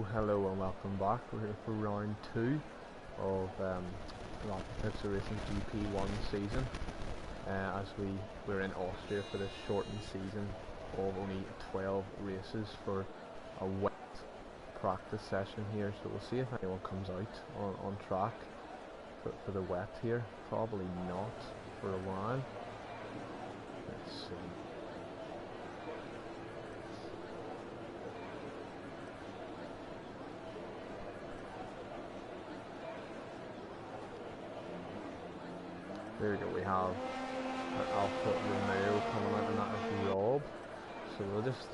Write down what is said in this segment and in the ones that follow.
Hello and welcome back. We're here for round 2 of RPR Racing GP1 season, as we're in Austria for this shortened season of only 12 races for a wet practice session here. So we'll see if anyone comes out on track for the wet here. Probably not for a while. Let's see. There we go, we have an Alpha Romeo coming out, and that is Rob. So we'll just,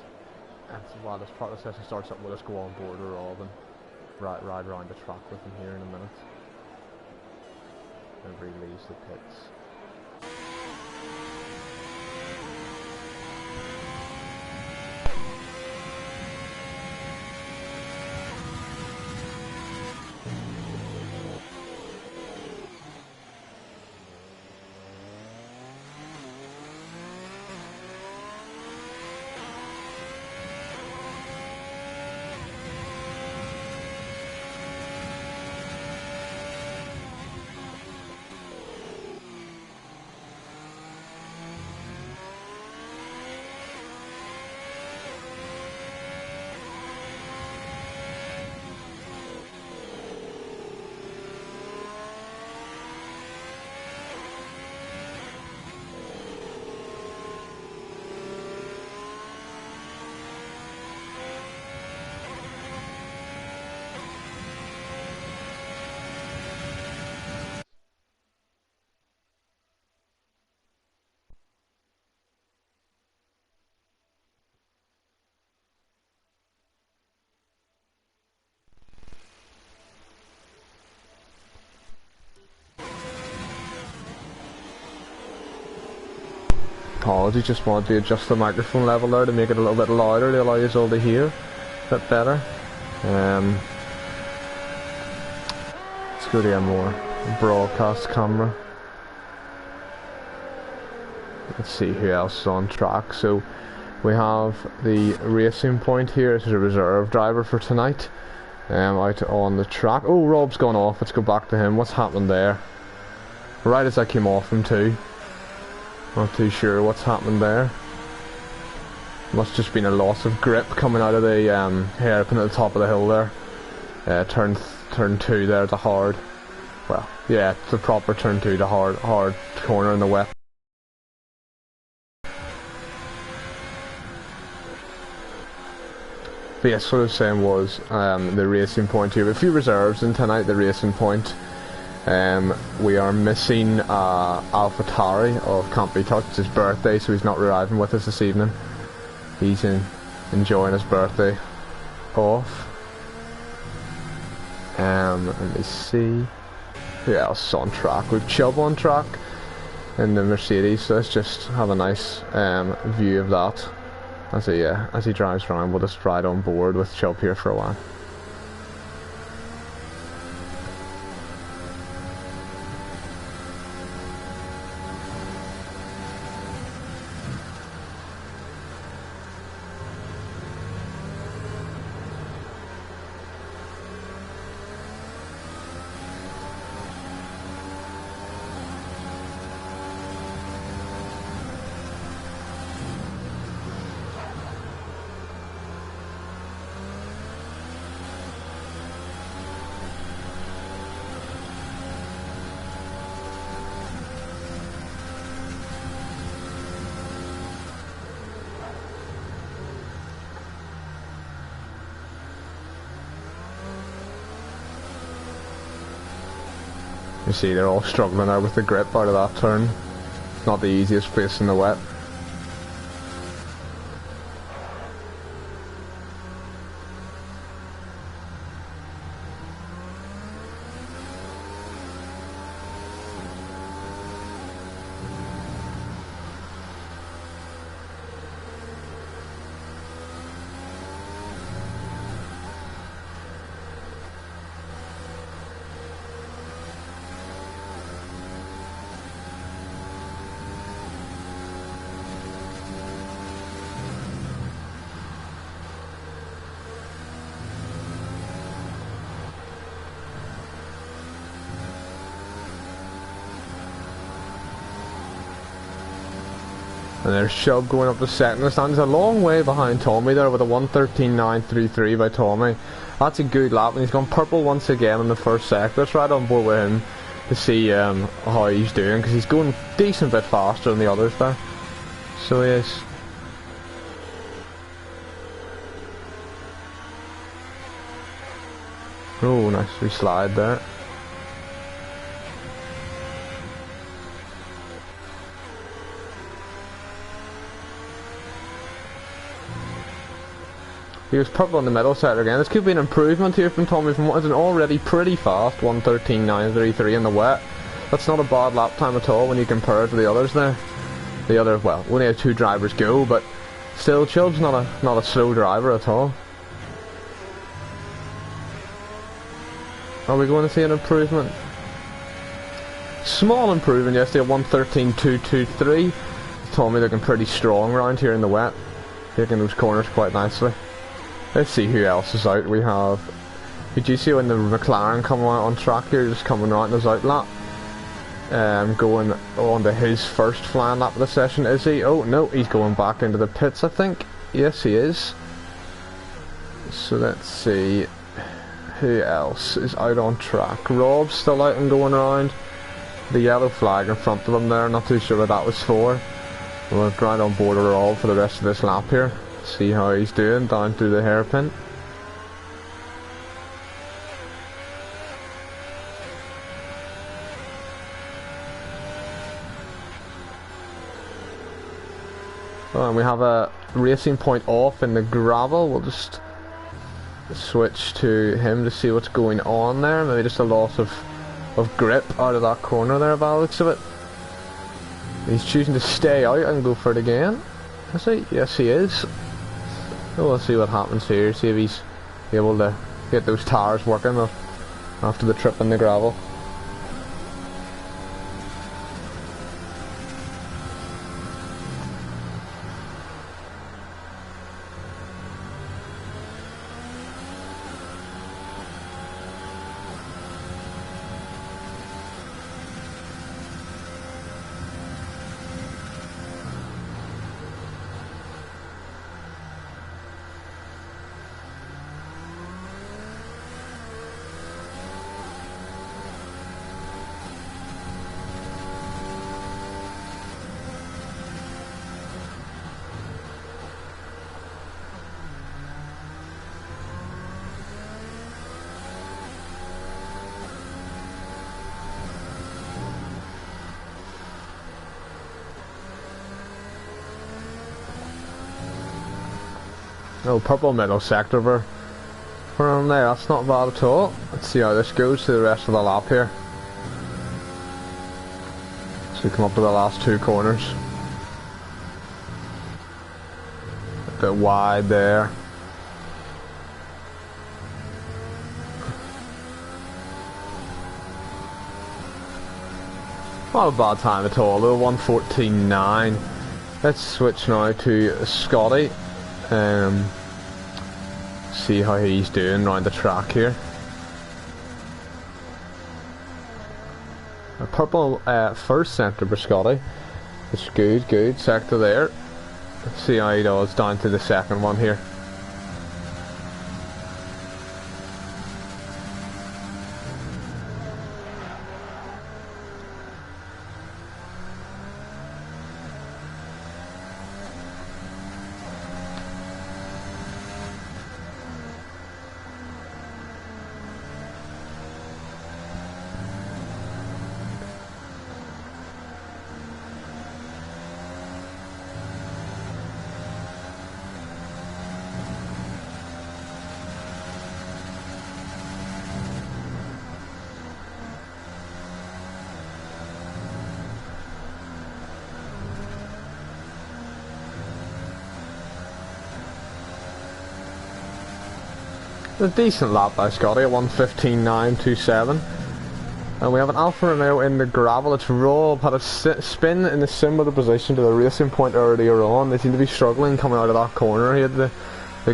while this practice session starts up, we'll just go on board with Rob and ride around the track with him here in a minute. Whenever he leaves the pits. Apologies, just wanted to adjust the microphone level there to make it a little bit louder to allow you all to hear a bit better. Let's go to a more broadcast camera. Let's see who else is on track. So we have the Racing Point here as a reserve driver for tonight, out on the track. Oh, Rob's gone off. Let's go back to him. What's happened there? Right as I came off him too. Not too sure what's happened there. Must just been a loss of grip coming out of the hairpin at the top of the hill there. Turn 2 there, the hard. Well, yeah, it's the proper turn 2, the hard corner in the wet. But yes, what I was saying was the Racing Point here. With a few reserves in tonight, the Racing Point. We are missing AlphaTauri of Can't Be Touched. It's his birthday, so he's not arriving with us this evening. He's enjoying his birthday off. Let me see who else is on track. We've Chubb on track in the Mercedes, so let's just have a nice view of that as he drives around. We'll just ride on board with Chubb here for a while. You see they're all struggling now with the grip out of that turn. It's not the easiest place in the wet. And there's Shub going up to second. The stand is a long way behind Tommy there with a 1:13.933 by Tommy. That's a good lap, and he's gone purple once again in the first sector. Let's ride on board with him to see how he's doing, because he's going a decent bit faster than the others there. So he is. Oh, nice wee slide there. He was purple in the middle sector again. This could be an improvement here from Tommy from what is an already pretty fast 1:13.933 in the wet. That's not a bad lap time at all when you compare it to the others there. The other, well, only had 2 drivers go, but still, Chub's not a slow driver at all. Are we going to see an improvement? Small improvement yesterday, 1:13.223. Tommy looking pretty strong around here in the wet, taking those corners quite nicely. Let's see who else is out. We have Egidio in the McLaren coming out on track here, just coming right in his out lap. Going on to his first flying lap of the session, is he? Oh no, he's going back into the pits, I think. Yes, he is. So let's see who else is out on track. Rob's still out and going around. The yellow flag in front of him there, not too sure what that was for. We'll grind on board with Rob for the rest of this lap here. See how he's doing down through the hairpin. Oh, and we have a racing point off in the gravel. We'll just switch to him to see what's going on there. Maybe just a loss of grip out of that corner there by the looks of it. He's choosing to stay out and go for it again. Is he? Yes, he is. So we'll see what happens here, see if he's able to get those tires working after the trip in the gravel. No, purple middle sector for him there, that's not bad at all. Let's see how this goes to the rest of the lap here. So we come up to the last 2 corners. A bit wide there. Not a bad time at all though, 1:14.9. Let's switch now to Scotty. See how he's doing around the track here. A purple first sector for Scotty. It's good sector there. Let's see how he does down to the second one here. A decent lap by Scotty at 1:15.927. And we have an Alfa Romeo in the gravel. It's Rob, had a spin in a similar position to the racing point earlier on. They seem to be struggling coming out of that corner. He had the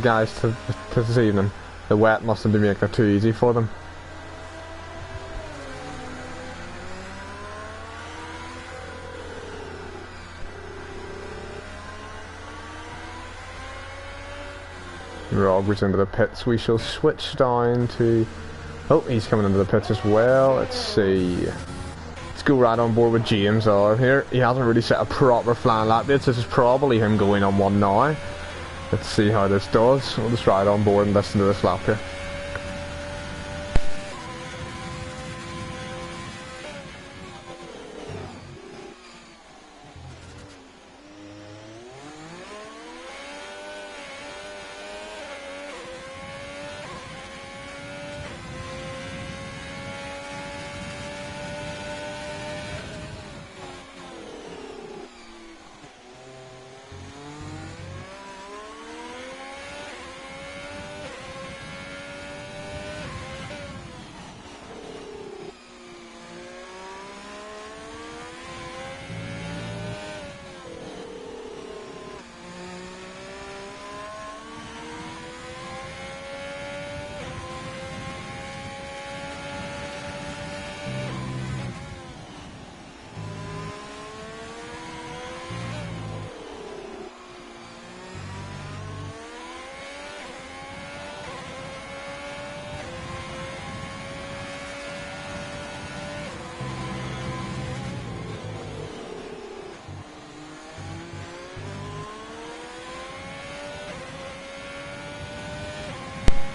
guys to this evening. The wet must have been making it too easy for them. Robert's into the pits. We shall switch down to... Oh, he's coming into the pits as well. Let's see. Let's go right on board with James R here. He hasn't really set a proper flying lap yet. This is probably him going on one now. Let's see how this does. We'll just ride on board and listen to this lap here.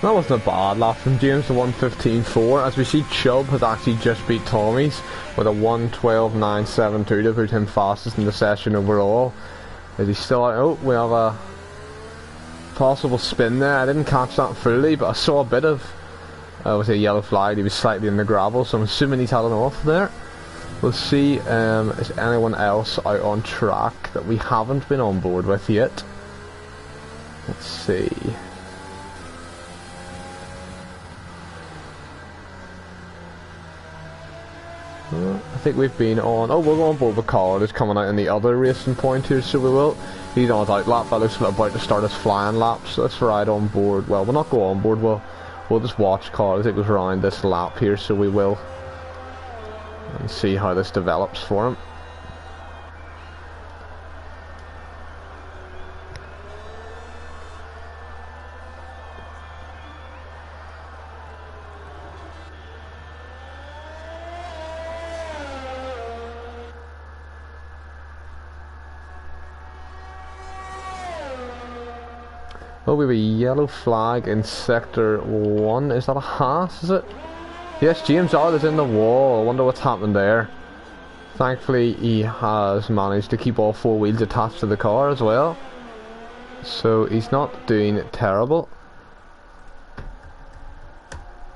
That wasn't a bad lap from James, the 1:15.4. As we see, Chubb has actually just beat Tommy's with a 1:12.972 to put him fastest in the session overall. Is he still out? Oh, we have a possible spin there. I didn't catch that fully, but I saw a bit of with a yellow flag. He was slightly in the gravel, so I'm assuming he's had an off there. We'll see, is anyone else out on track that we haven't been on board with yet? Let's see. I think we've been on... Oh, we'll go on board with Colin, who's coming out in the other racing point here, so we will. He's on his out lap, but looks about to start his flying lap, so let's ride on board. Well, we'll not go on board, we'll just watch Colin as it goes around this lap here, so we will. And see how this develops for him. Oh, we have a yellow flag in sector 1. Is that a Haas, is it? Yes, James R is in the wall. I wonder what's happened there. Thankfully, he has managed to keep all four wheels attached to the car as well. So he's not doing terrible.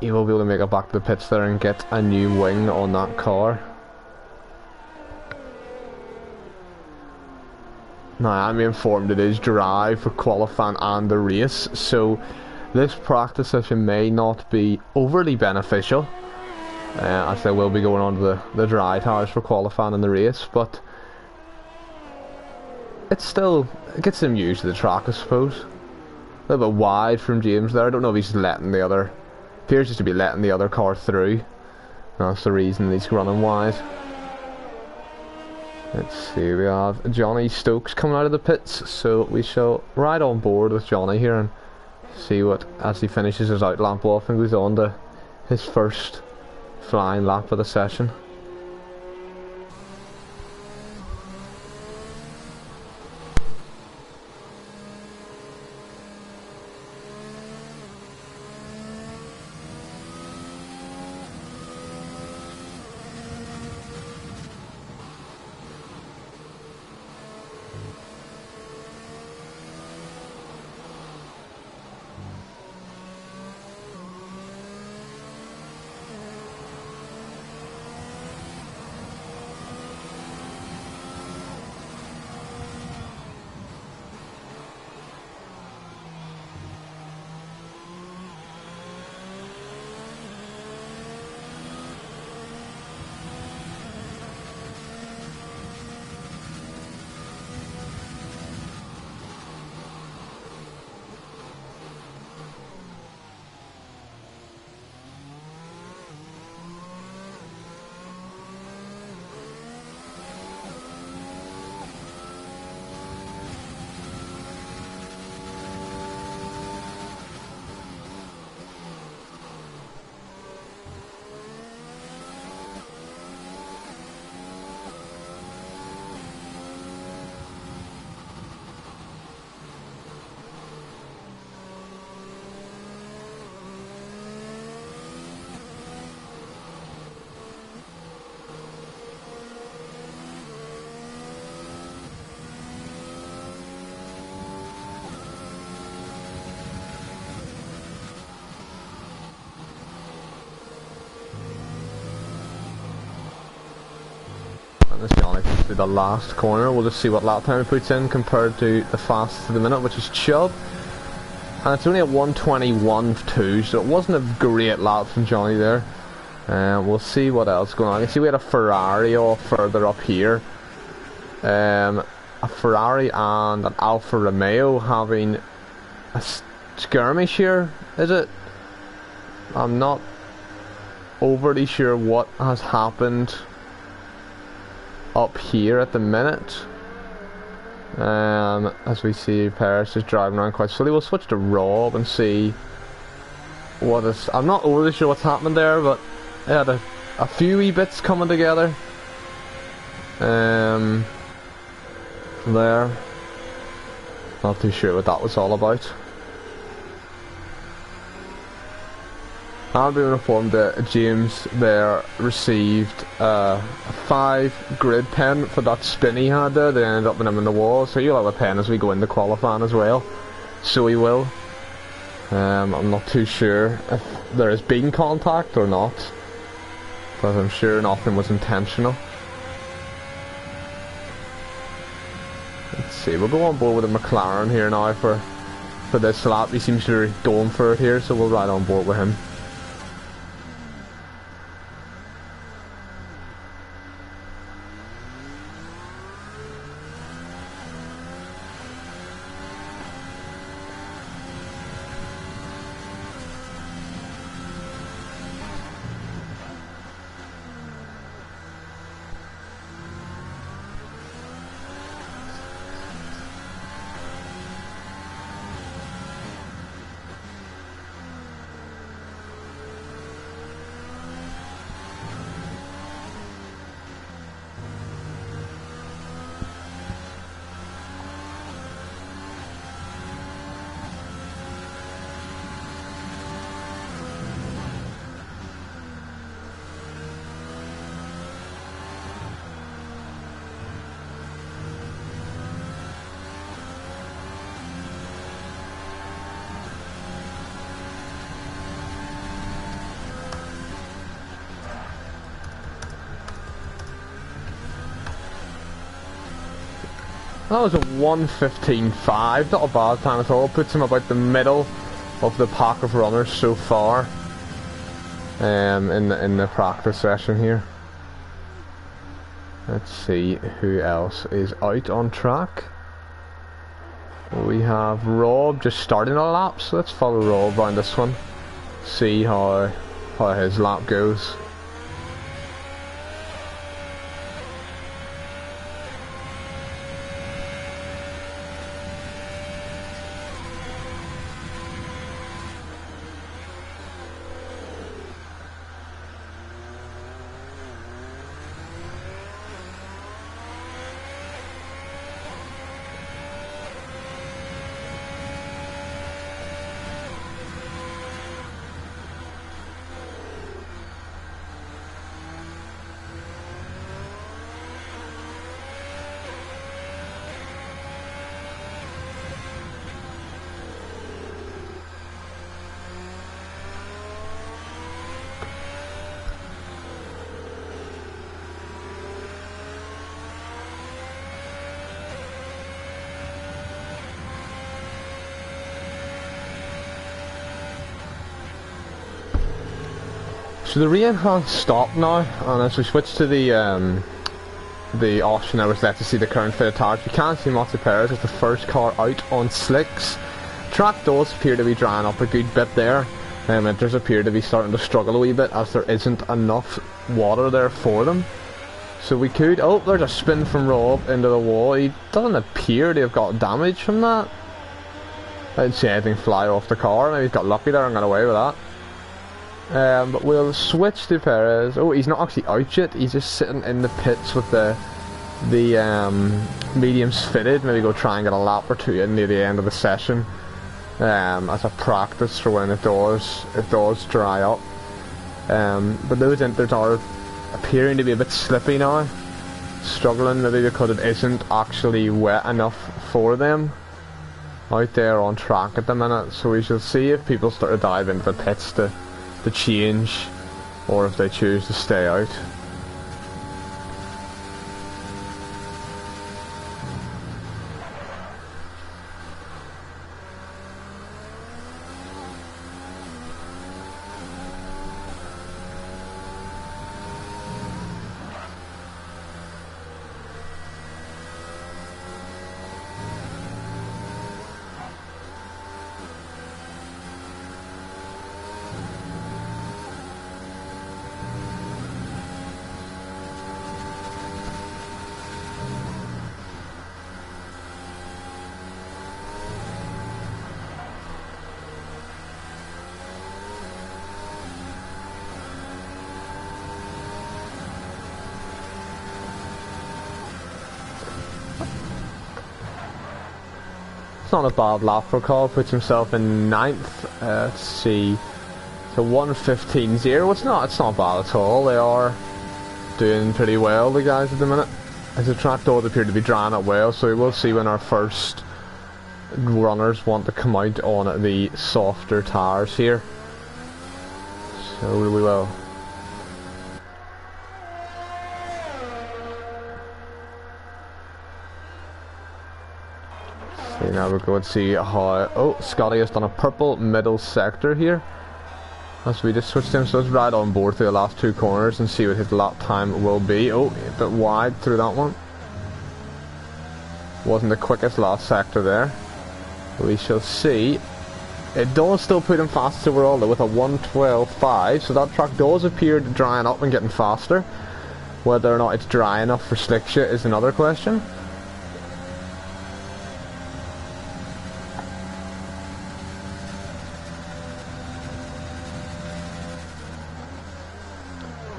He will be able to make it back to the pits there and get a new wing on that car. Now, I'm informed it is dry for qualifying and the race, so this practice session may not be overly beneficial, as they will be going on to the dry tyres for qualifying and the race, but it gets them used to the track, I suppose. A little bit wide from James there. I don't know if he's letting the other... appears just to be letting the other car through. That's the reason he's running wide. Let's see, we have Johnny Stokes coming out of the pits, so we shall ride on board with Johnny here and see what, as he finishes his out lap off and goes on to his first flying lap of the session. And this Johnny comes to the last corner. We'll just see what lap time he puts in compared to the fastest of the minute, which is Chubb. And it's only a 1:21.2, so it wasn't a great lap from Johnny there. We'll see what else is going on. You can see we had a Ferrari all further up here. A Ferrari and an Alfa Romeo having a skirmish here, is it? I'm not overly sure what has happened up here at the minute. As we see Paris is driving around quite slowly. We'll switch to Rob and see what is... I'm not overly sure what's happened there, but they had a few wee bits coming together. There. Not too sure what that was all about. I'll be informed that James there received a 5 grid pen for that spin he had there. They ended up with him in the wall, so you'll have a pen as we go into qualifying as well. So he will. I'm not too sure if there has been contact or not, but I'm sure nothing was intentional. Let's see, we'll go on board with the McLaren here now for this lap. He seems to be going for it here, so we'll ride on board with him. That was a 1:15.5, not a bad time at all. Puts him about the middle of the pack of runners so far in the practice session here. Let's see who else is out on track. We have Rob just starting a lap, so let's follow Rob around this one. See how his lap goes. So the rain has stopped now, and as we switch to the option I was left to see the current fit of tires, we can't see Matthew Perez as the first car out on slicks. Track does appear to be drying up a good bit there. It does appear to be starting to struggle a wee bit as there isn't enough water there for them. So we could... Oh, there's a spin from Rob into the wall. He doesn't appear to have got damage from that. I didn't see anything fly off the car. Maybe he's got lucky there and got away with that. But we'll switch to Perez. Oh, he's not actually out yet. He's just sitting in the pits with the mediums fitted. Maybe go try and get a lap or two in near the end of the session, as a practice for when it does dry up. But those inters are appearing to be a bit slippy now, struggling maybe because it isn't actually wet enough for them out there on track at the minute. So we shall see if people start to dive into the pits to change, or if they choose to stay out. It's not a bad lap for Carl, puts himself in 9th. Let's see. So 1:15.0. It's not bad at all. They are doing pretty well, the guys, at the minute. As the track does appear to be drying up well, so we will see when our first runners want to come out on the softer tyres here. So we will. So now we're going to see how... Oh, Scotty has done a purple middle sector here. As we just switched him, so let's ride on board through the last 2 corners and see what his lap time will be. Oh, a bit wide through that one. Wasn't the quickest last sector there. We shall see. It does still put him fastest overall though, with a 1:12.5, so that track does appear to drying up and getting faster. Whether or not it's dry enough for slick shit is another question.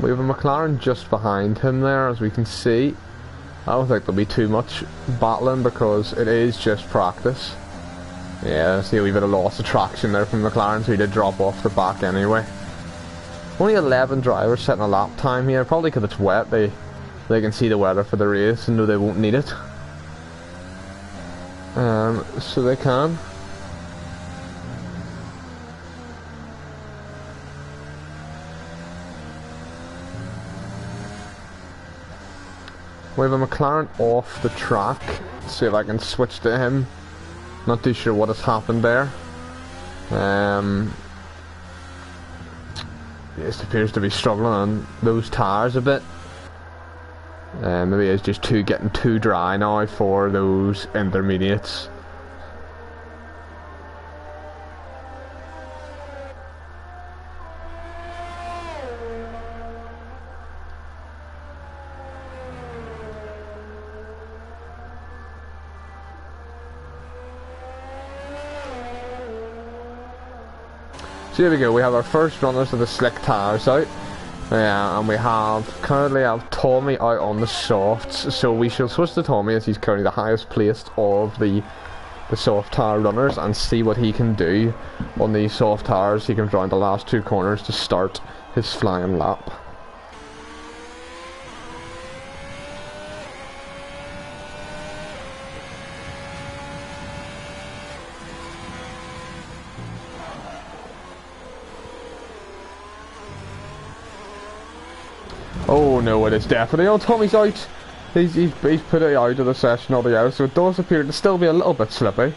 We have a McLaren just behind him there, as we can see. I don't think there'll be too much battling because it is just practice. Yeah, I see a wee bit of loss of traction there from McLaren, so he did drop off the back anyway. Only 11 drivers setting a lap time here, probably because it's wet. They can see the weather for the race and know they won't need it. So they can. We have a McLaren off the track. Let's see if I can switch to him. Not too sure what has happened there. He just appears to be struggling on those tyres a bit. Maybe it's just getting too dry now for those intermediates. So here we go, we have our first runners of the slick tyres out. And we currently have Tommy out on the softs, so we shall switch to Tommy as he's currently the highest placed of the soft tyre runners and see what he can do on these soft tyres. He comes around the last 2 corners to start his flying lap. Oh no, it is definitely. Oh, Tommy's out. He's put it out of the session altogether, so it does appear to still be a little bit slippy.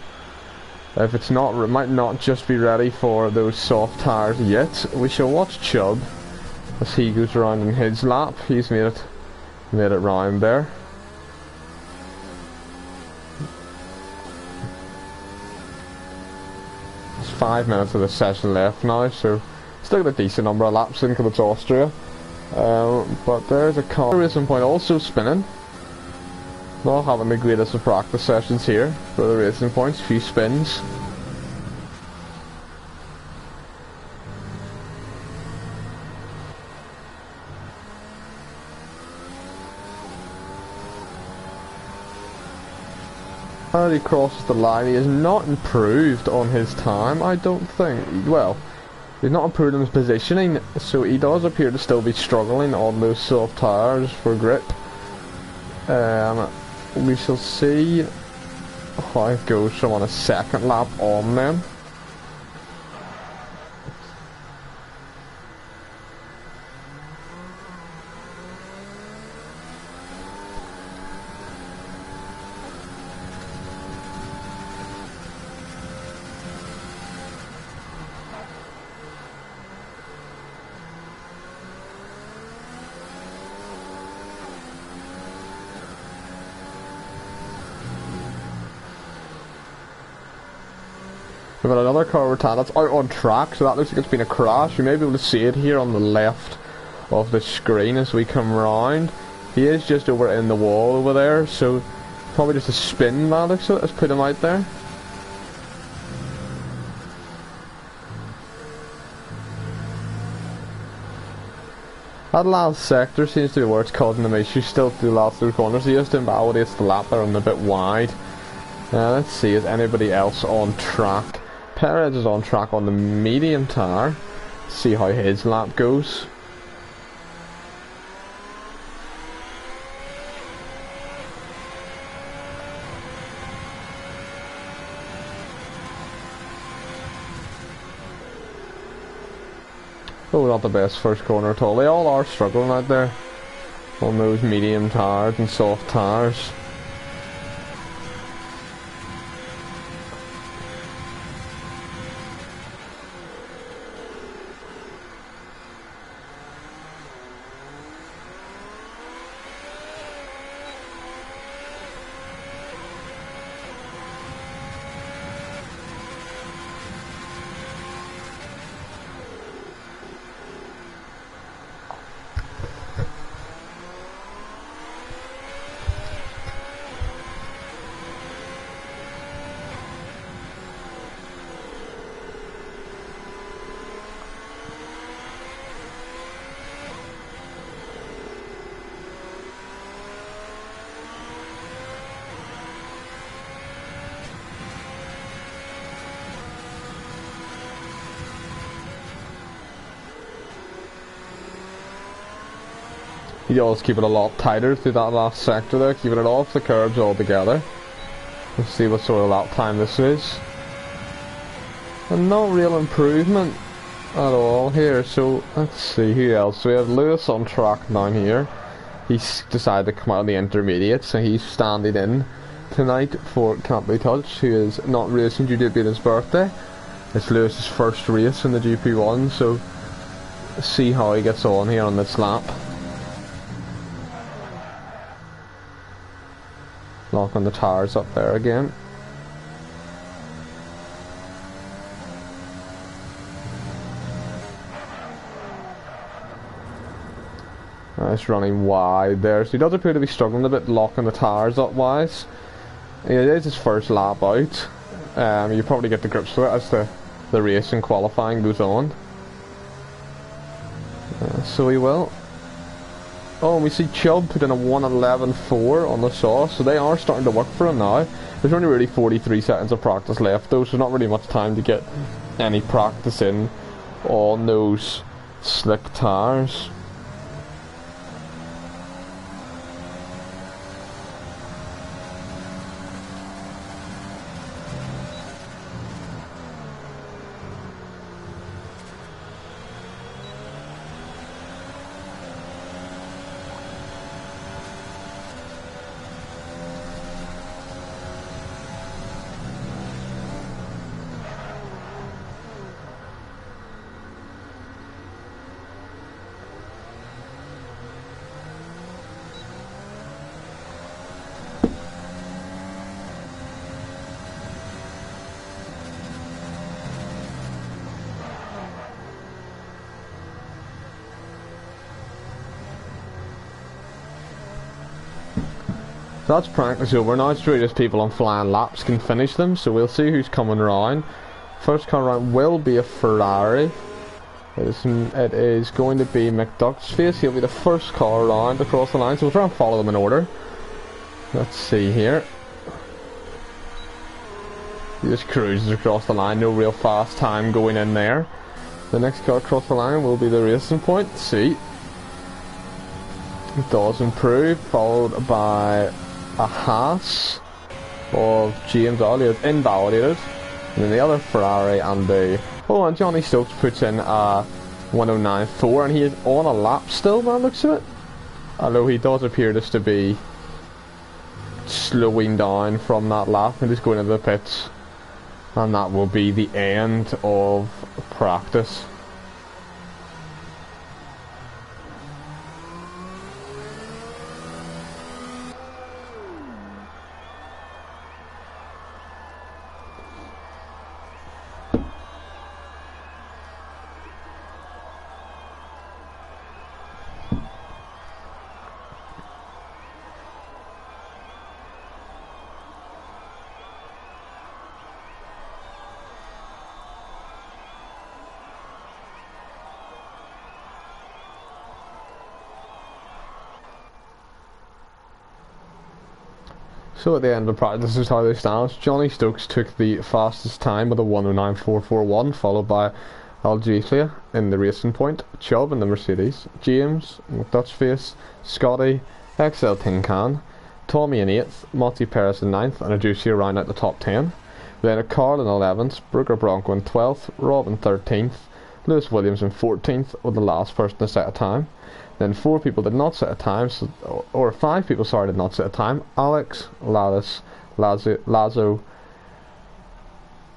If it's not, it might not just be ready for those soft tyres yet. We shall watch Chubb as he goes around in his lap. He's made it round there. There's 5 minutes of the session left now, so still got a decent number of laps in because it's Austria. But there's a car racing point also spinning. Not having the greatest of practice sessions here for the racing points, a few spins. As he crosses the line, he has not improved on his time, I don't think. Well, he's not improved in his positioning, so he does appear to still be struggling on those soft tyres for grip. We shall see how it goes from on a second lap on them. We've got another car that's out on track, so that looks like it's been a crash. You may be able to see it here on the left of the screen as we come round. He is just over in the wall over there, so probably just a spin that looks like. Let's put him out there. That last sector seems to be where it's causing them issues still through the last 2 corners. He just invalidates the lap there and a bit wide. Let's see, is anybody else on track? Perez is on track on the medium tyre. See how his lap goes. Oh, not the best first corner at all. They all are struggling out there on those medium tyres and soft tyres. He does keep it a lot tighter through that last sector there, keeping it off the curbs altogether. Let's see what sort of lap time this is. And no real improvement at all here, so let's see who else. We have Lewis on track down here. He's decided to come out of the intermediate, so he's standing in tonight for Can't Be Touched, who is not racing due to it being his birthday. It's Lewis's first race in the GP1, so let's see how he gets on here on this lap. Locking the tyres up there again. It's running wide there, so he does appear to be struggling a bit locking the tyres up wise. It is his first lap out. You probably get the grips with it as the race and qualifying goes on. So he will. Oh, and we see Chubb put in a 1:11.4 on the sauce, so they are starting to work for him now. There's only really 43 seconds of practice left though, so not really much time to get any practice in on those slick tyres. So that's practice over. Now it's really just people on flying laps can finish them, so we'll see who's coming around. First car around will be a Ferrari. It is going to be McDuck's face. He'll be the first car around across the line, so we'll try and follow them in order. Let's see here. He just cruises across the line, no real fast time going in there. The next car across the line will be the Racing Point. Let's see. It does improve, followed by a Haas of James Elliott invalidated, and then the other Ferrari and the and Johnny Stokes puts in a 1:09.4, and he is on a lap still by the looks of it, although he does appear just to be slowing down from that lap and just going into the pits, and that will be the end of practice. So at the end of the practice, this is how they stand. Johnny Stokes took the fastest time with a 109.441, followed by Algeria in the Racing Point, Chubb in the Mercedes, James, Dutchface, Scotty, XL Tin Can, Tommy in 8th, Monty Perez in 9th, and a juicy round out the top 10. Then a Carl in 11th, Brooker Bronco in 12th, Rob in 13th, Lewis Williams in 14th, with the last person to set a time. Then 4 people did not set a time, or 5 people, sorry, did not set a time. Alex, Ladis, Lazo,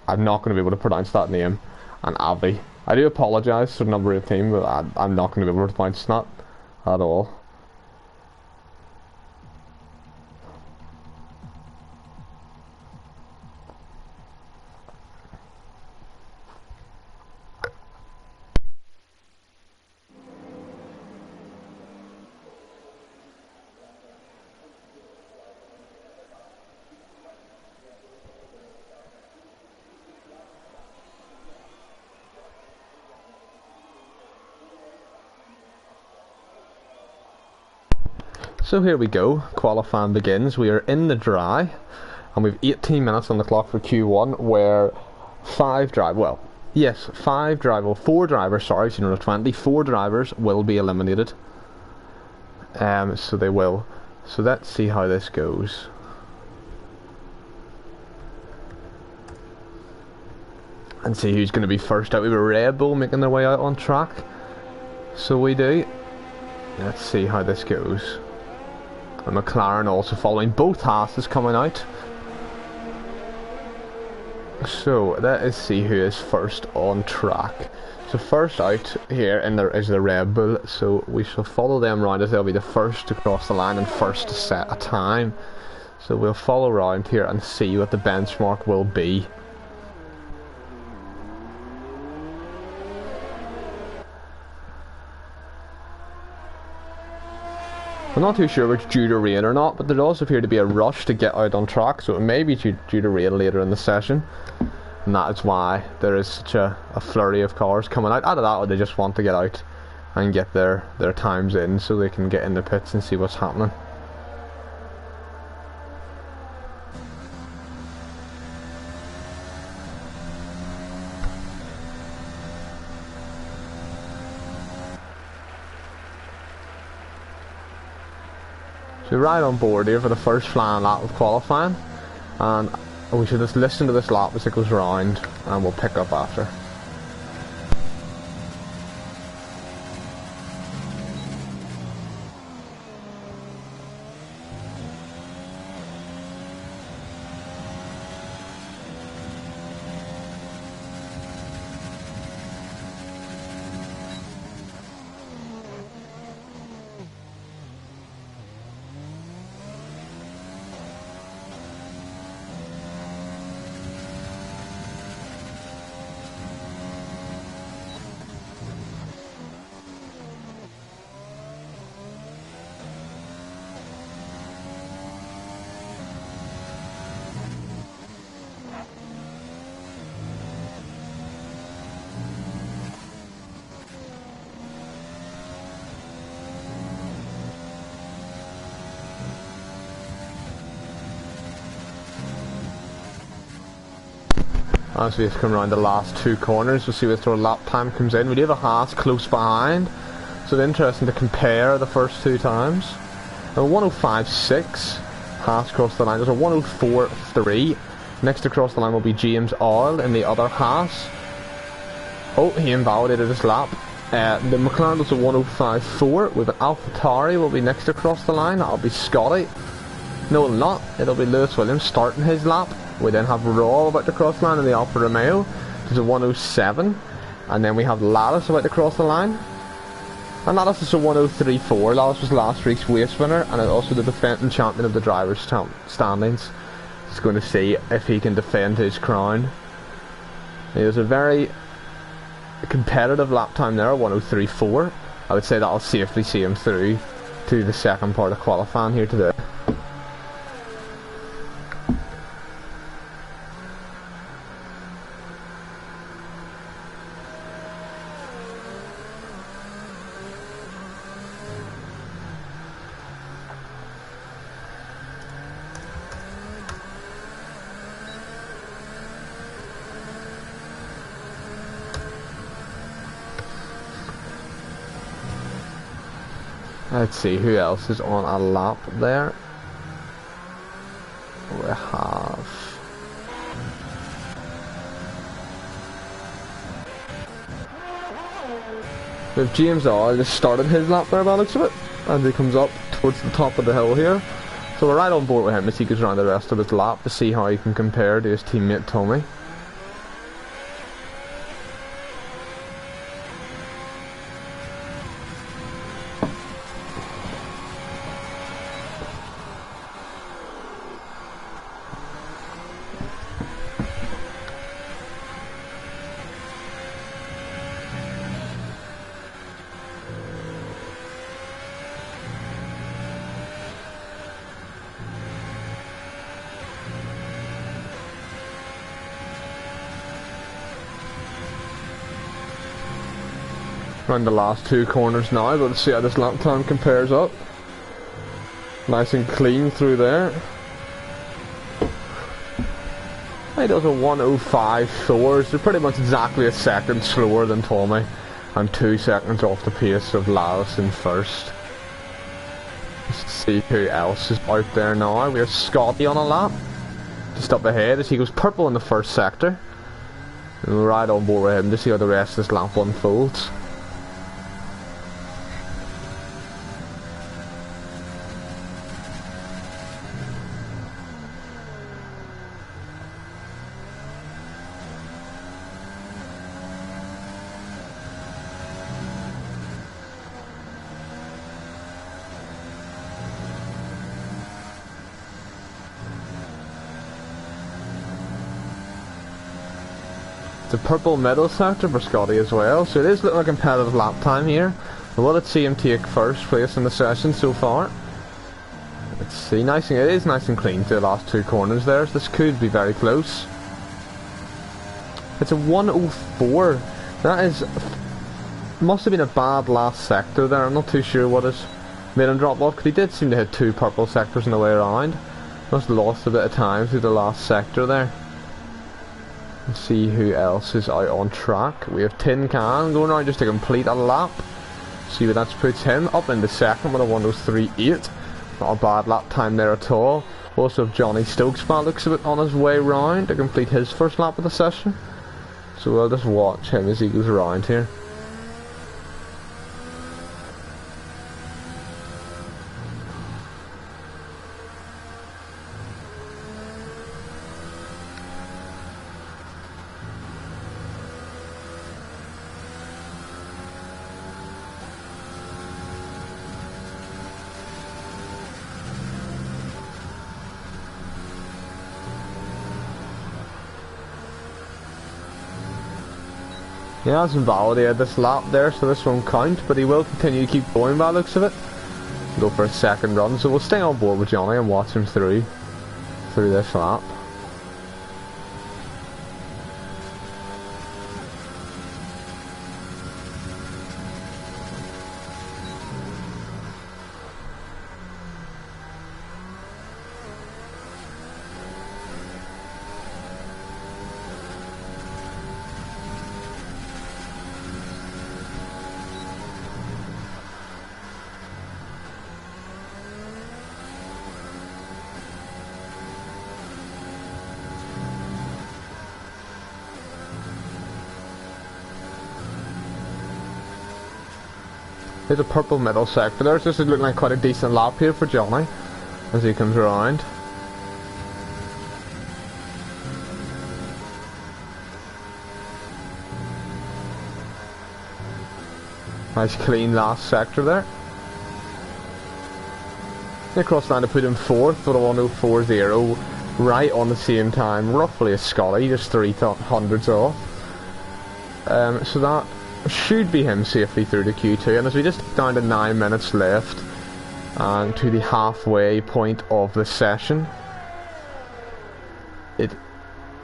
I'm not going to be able to pronounce that name, and Avi. I do apologise to the number of team, but I'm not going to be able to pronounce that at all. So here we go, qualifying begins. We are in the dry, and we've 18 minutes on the clock for Q1, where 4 drivers, sorry, so 20, 4 drivers will be eliminated. So they will. So let's see how this goes. And see who's going to be first out. We have a Red Bull making their way out on track. So we do. Let's see how this goes. And McLaren also following, both Haas is coming out. So let's see who is first on track. So first out here in there is the Red Bull, so we shall follow them around as they'll be the first to cross the line and first to set a time. So we'll follow around here and see what the benchmark will be. I'm not too sure if it's due to rain or not, but there does appear to be a rush to get out on track, so it may be due to rain later in the session, and that is why there is such a flurry of cars coming out. Out of that, or they just want to get out and get their times in so they can get in the pits and see what's happening. So we're right on board here for the first flying lap of qualifying, and we should just listen to this lap as it goes round and we'll pick up after. As we come around the last 2 corners, we'll see what sort of lap time comes in. We do have a Haas close behind, so it's interesting to compare the first 2 times. A 105.6 Haas crossed the line. There's a 104.3. Next across the line will be James Arl in the other Haas. Oh, he invalidated his lap. The McLaren does a 105.4 with an AlphaTauri will be next across the line. That'll be Scotty. No, it'll not. It'll be Lewis Williams starting his lap. We then have Raw about to cross the line in the Alfa Romeo. There's a 107. And then we have Lattis about to cross the line. And Lattis is a 103.4. Lattis was last week's race winner and also the defending champion of the drivers' standings. He's going to see if he can defend his crown. It was a very competitive lap time there, 103.4. I would say that'll safely see him through to the second part of qualifying here today. Let's see who else is on a lap there. We have James All just started his lap there by the looks of it, and he comes up towards the top of the hill here. So we're right on board with him as he goes around the rest of his lap to see how he can compare to his teammate Tommy. Around the last two corners now, but let's see how this lap time compares up. Nice and clean through there. He does a 1:05.4, so pretty much exactly a second slower than Tommy, and 2 seconds off the pace of Lattis in first. Let's see who else is out there now. We have Scotty on a lap, just up ahead as he goes purple in the first sector. And we're right on board with him to see how the rest of this lap unfolds. It's a purple middle sector for Scotty as well, so it is looking like a competitive lap time here. Well, let's see him take first place in the session so far. Let's see, it is nice and clean to the last two corners there, so this could be very close. It's a 1:04. That is, must have been a bad last sector there. I'm not too sure what has made him drop off, because he did seem to hit 2 purple sectors on the way around. Must have lost a bit of time through the last sector there. Let's see who else is out on track. We have Tin Can going around just to complete a lap. See where that puts him up in the second with a 1:03.8. Not a bad lap time there at all. Also have Johnny Stokes by looks of it on his way round to complete his first lap of the session. So we'll just watch him as he goes around here. He hasn't validated this lap there, so this won't count, but he will continue to keep going by the looks of it. Go for a second run, so we'll stay on board with Johnny and watch him through this lap. There's a purple middle sector there, so this is looking like quite a decent lap here for Johnny as he comes around. Nice clean last sector there. They crossed line to put him fourth with a 1:04.0, right on the same time, roughly as Scotty, just 0.03 off. So that should be him safely through to Q2, and as we just down to 9 minutes left and to the halfway point of the session,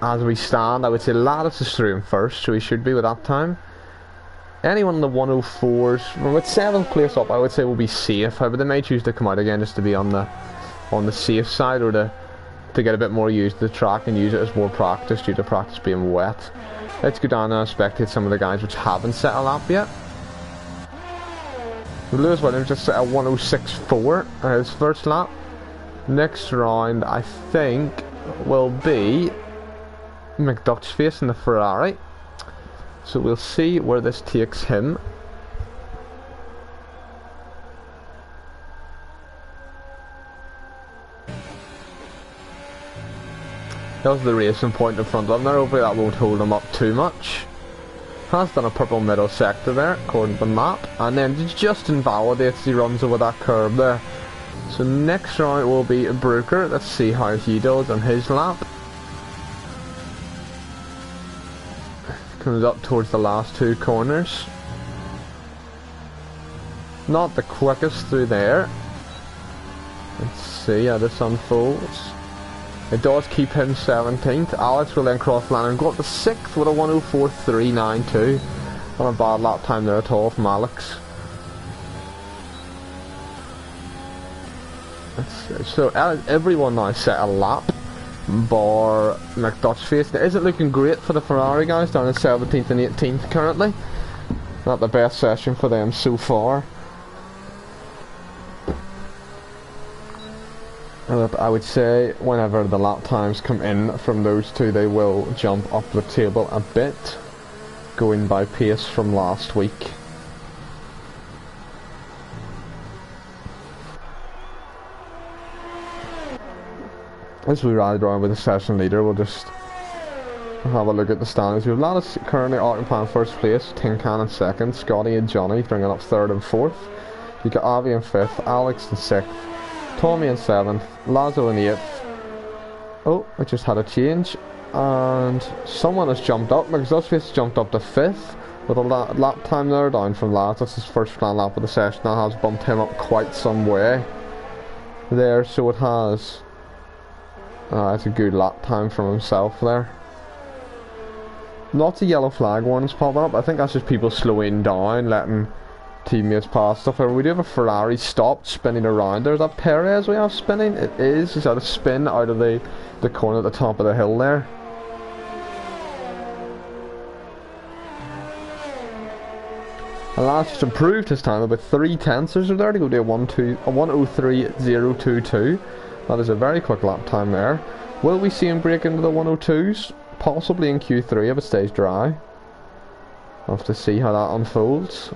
as we stand, I would say Lattis is through him first, so he should be with that time. Anyone in the 1:04s with 7th place up, I would say will be safe. However, they may choose to come out again just to be on the safe side, or to get a bit more used to the track and use it as more practice due to practice being wet. Let's go down and spectate some of the guys which haven't set a lap yet. Lewis Williams just set a 106.4 his first lap. Next round, I think, will be McDutch facing the Ferrari. So we'll see where this takes him. There's the racing point in front of him there. Hopefully that won't hold him up too much. Has done a purple middle sector there, according to the map. And then just invalidates, he runs over that curb there. So next round will be Brooker. Let's see how he does on his lap. Comes up towards the last two corners. Not the quickest through there. Let's see how this unfolds. It does keep him 17th. Alex will then cross line and go up to 6th with a 104.392. Not a bad lap time there at all from Alex. So everyone now set a lap bar McDutch face. It isn't looking great for the Ferrari guys, down in 17th and 18th currently. Not the best session for them so far. I would say whenever the lap times come in from those two, they will jump up the table a bit, going by pace from last week. As we ride around with the session leader, we'll just have a look at the standings. We have Lattice currently occupying first place, Tin Can in second, Scotty and Johnny bringing up third and fourth. You got Avi in fifth, Alex in sixth, Tommy in seventh, Lazo in eighth. Oh, I just had a change, and someone has jumped up. McZusface jumped up to fifth with a lap time there, down from last. That's his first plan lap of the session. That has bumped him up quite some way there, so it has. It's a good lap time from himself there. Lots of yellow flag ones popping up. I think that's just people slowing down, letting teammates pass stuff. We do have a Ferrari stopped, spinning around. There's that Perez we have spinning. It is. He's had a spin out of the corner at the top of the hill there. And last just improved his time about 3/10 or so there to go to a 1:03.022. That is a very quick lap time there. Will we see him break into the 102s? Possibly in Q3 if it stays dry. We'll have to see how that unfolds.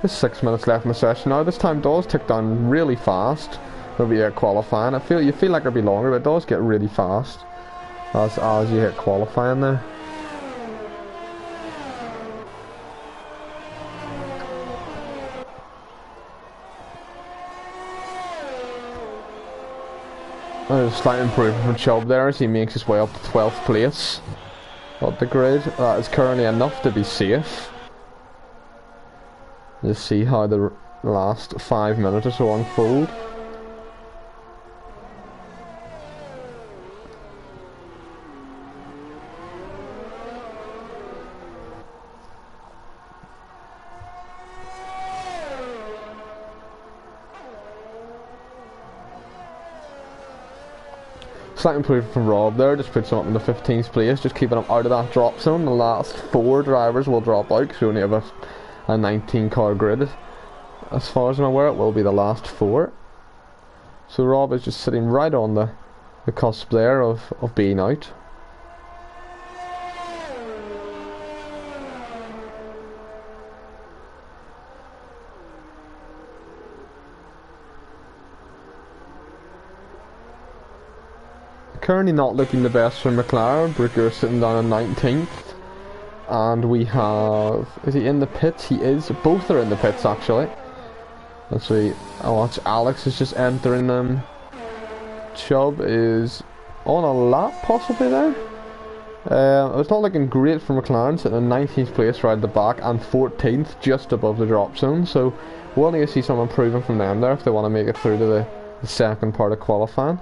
There's 6 minutes left in the session now. This time does tick down really fast. It'll be qualifying. You feel like it'll be longer, but it does get really fast as you hit qualifying there. There's a slight improvement from Chubb there as he makes his way up to 12th place up the grid. That is currently enough to be safe. Just see how the last 5 minutes or so unfold. Slight improvement from Rob there, just puts him up in the 15th place, just keeping him out of that drop zone. The last 4 drivers will drop out because we only have a 19 car grid. As far as I'm aware, it will be the last 4. So Rob is just sitting right on the cusp there of being out. Currently not looking the best for McLaren. Brooker sitting down on 19th. And we have... Is he in the pits? He is. Both are in the pits actually. Let's see. I watch Alex is just entering them. Chubb is on a lap possibly there. It's not looking great for McLaren, sitting in 19th place right at the back and 14th just above the drop zone. So we'll need to see some improvement from them there if they want to make it through to the second part of qualifying.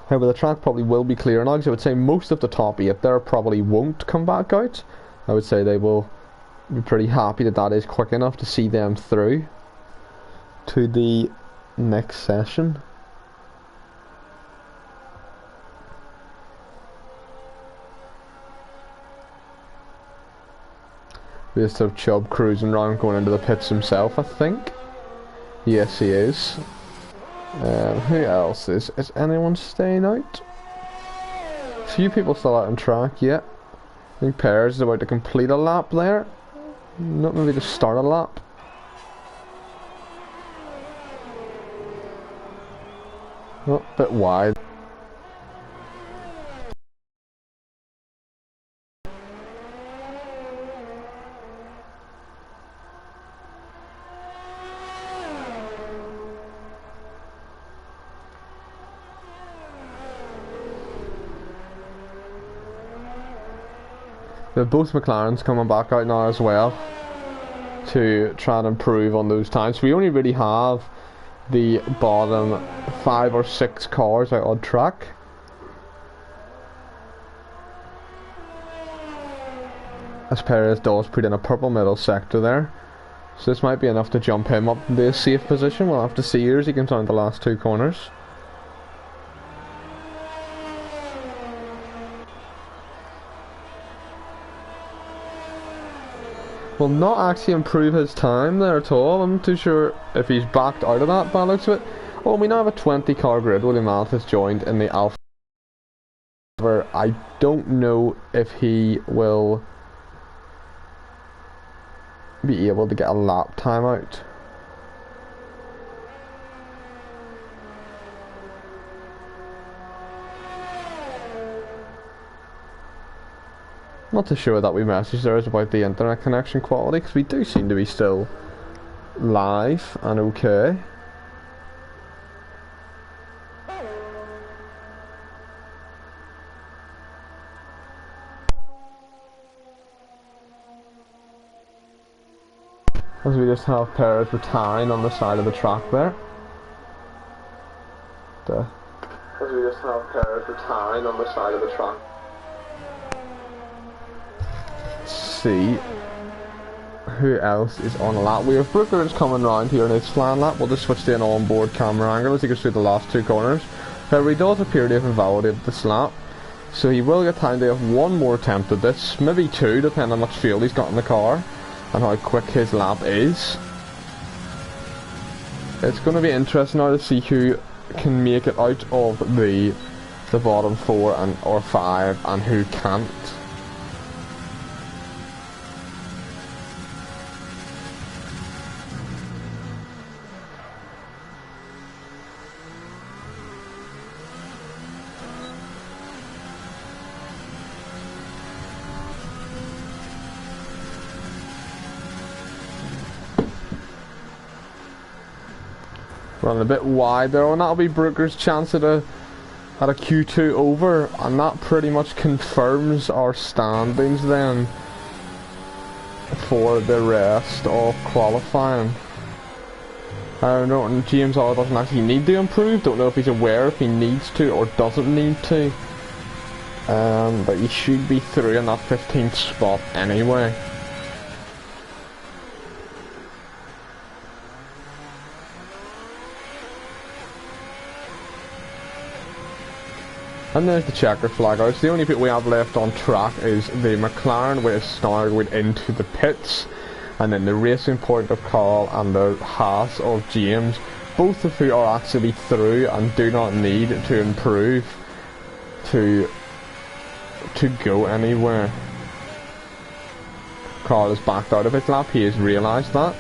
However, the track probably will be clear now, because I would say most of the top 8 there probably won't come back out. I would say they will be pretty happy that is quick enough to see them through to the next session. We just have Chubb cruising around going into the pits himself, I think. Yes, he is. Who else is anyone staying out? A few people still out on track, yeah. I think Perez is about to complete a lap there. Not maybe to start a lap. Oh, a bit wide. Both McLarens coming back out now as well to try and improve on those times. We only really have the bottom 5 or 6 cars out on track. As Perez does put in a purple middle sector there. So this might be enough to jump him up into a safe position. We'll have to see here as he comes down the last 2 corners. Will not actually improve his time there at all. I'm not too sure if he's backed out of that by the looks of it. Oh, we now have a 20 car grid. William Mathis joined in the Alpha. However, I don't know if he will be able to get a lap time out. Not too sure that we messaged there is about the internet connection quality, because we do seem to be still live and okay. As we just have Perez retiring on the side of the track there. As we just have Perez retiring on the side of the track. See who else is on a lap. We have Brookers coming round here in his flying lap. We'll just switch to an onboard camera angle as he goes through the last 2 corners. However, he does appear to have invalidated this lap, so he will get time to have 1 more attempt at this, maybe 2 depending on how much fuel he's got in the car and how quick his lap is. It's going to be interesting now to see who can make it out of the bottom 4 or 5 and who can't. Running a bit wide there, and that'll be Brooker's chance at a Q2 over, and that pretty much confirms our standings then for the rest of qualifying. I don't know, and James R doesn't actually need to improve. Don't know if he's aware if he needs to or doesn't need to, but he should be through in that 15th spot anyway. And there's the checker flag out. The only bit we have left on track is the McLaren, which is now going into the pits, and then the Racing Point of Carl and the Haas of James, both of who are actually through and do not need to improve to go anywhere. Carl is backed out of his lap. He has realised that.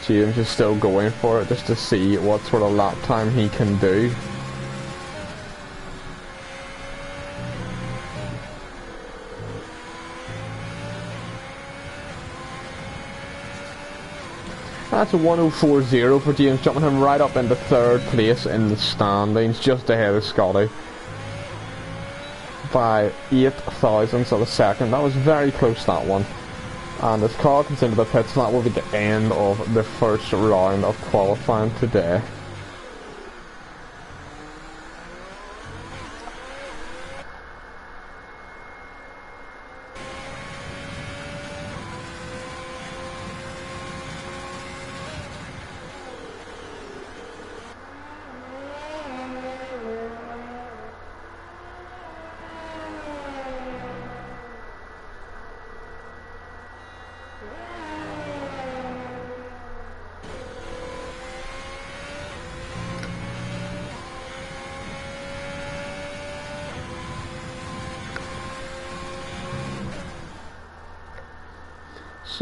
James is still going for it just to see what sort of lap time he can do. That's a 1:04.0 for James, jumping him right up into 3rd place in the standings, just ahead of Scotty by 8 thousandths of a second. That was very close, that one. And as Carl comes into the pits, that will be the end of the first round of qualifying today.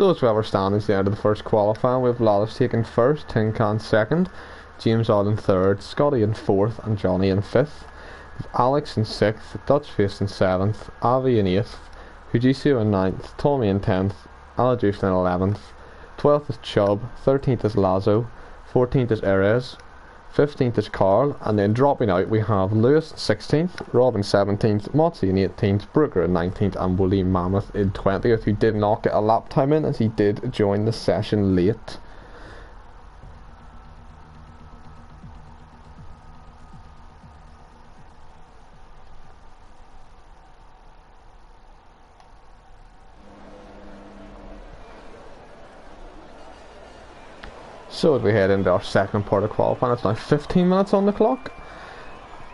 So as we have our standings there to the first qualifying, we have Lawless taking first, Tin Can second, James Odd in third, Scotty in fourth, and Johnny in fifth. We have Alex in sixth, Dutch Face in seventh, Avi in eighth, Fujitsu in ninth, Tommy in 10th, Alajuice in 11th, 12th is Chubb, 13th is Lazo, 14th is Erez, 15th is Carl, and then dropping out we have Lewis in 16th, Rob in 17th, Motsy in 18th, Brooker in 19th, and William Mammoth in 20th, who did not get a lap time in as he did join the session late. So as we head into our second part of qualifying, it's now 15 minutes on the clock,